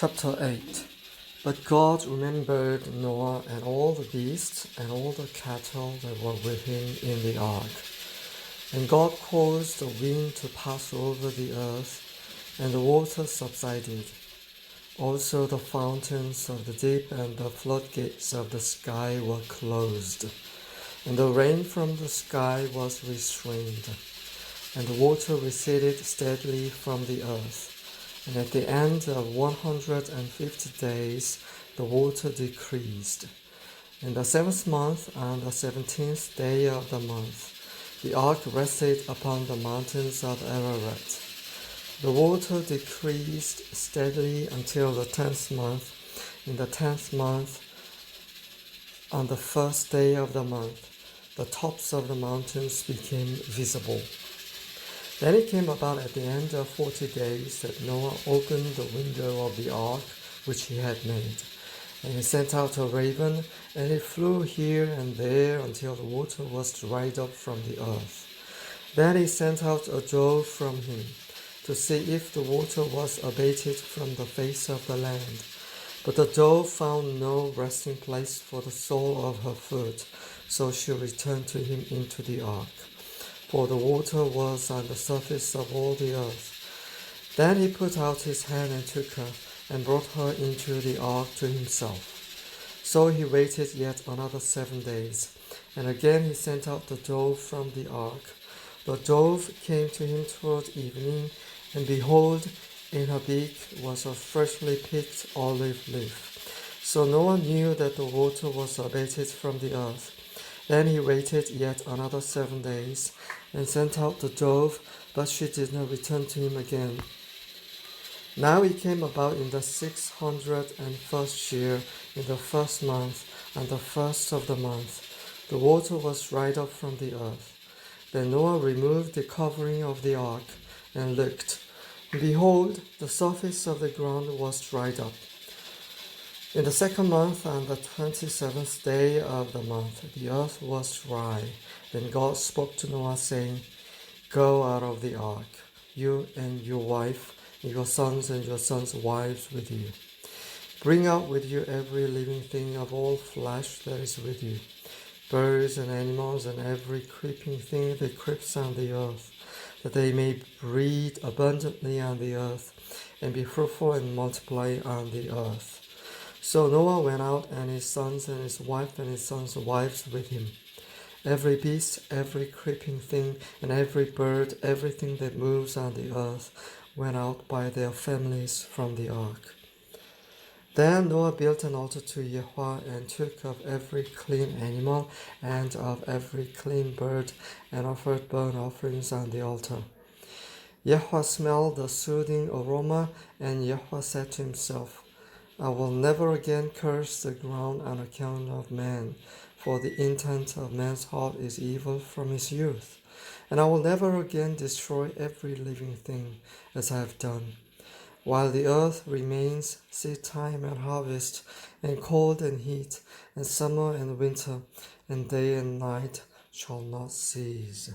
Chapter 8. But God remembered Noah and all the beasts and all the cattle that were with him in the ark. And God caused the wind to pass over the earth, and the water subsided. Also the fountains of the deep and the floodgates of the sky were closed, and the rain from the sky was restrained, and the water receded steadily from the earth. And at the end of 150 days, the water decreased. In the 7th month, on the 17th day of the month, the ark rested upon the mountains of Ararat. The water decreased steadily until the 10th month. In the 10th month, on the 1st day of the month, the tops of the mountains became visible. Then it came about at the end of 40 days that Noah opened the window of the ark which he had made. And he sent out a raven, and it flew here and there until the water was dried up from the earth. Then he sent out a dove from him, to see if the water was abated from the face of the land. But the dove found no resting place for the sole of her foot, so she returned to him into the ark. For the water was on the surface of all the earth. Then he put out his hand and took her, and brought her into the ark to himself. So he waited yet another 7 days, and again he sent out the dove from the ark. The dove came to him toward evening, and behold, in her beak was a freshly picked olive leaf. So Noah knew that the water was abated from the earth. Then he waited yet another 7 days, and sent out the dove, but she did not return to him again. Now it came about in the 601st year, in the 1st month, and the 1st of the month, the water was dried up from the earth. Then Noah removed the covering of the ark, and looked, and behold, the surface of the ground was dried up. In the 2nd month, on the 27th day of the month, the earth was dry. Then God spoke to Noah, saying, Go out of the ark, you and your wife, and your sons and your sons' wives with you. Bring out with you every living thing of all flesh that is with you, birds and animals and every creeping thing that creeps on the earth, that they may breed abundantly on the earth, and be fruitful and multiply on the earth. So Noah went out, and his sons and his wife and his sons' wives with him. Every beast, every creeping thing, and every bird, everything that moves on the earth, went out by their families from the ark. Then Noah built an altar to Yahweh, and took of every clean animal and of every clean bird, and offered burnt offerings on the altar. Yahweh smelled the soothing aroma, and Yahweh said to himself, I will never again curse the ground on account of man, for the intent of man's heart is evil from his youth. And I will never again destroy every living thing, as I have done. While the earth remains, seed time and harvest, and cold and heat, and summer and winter, and day and night shall not cease.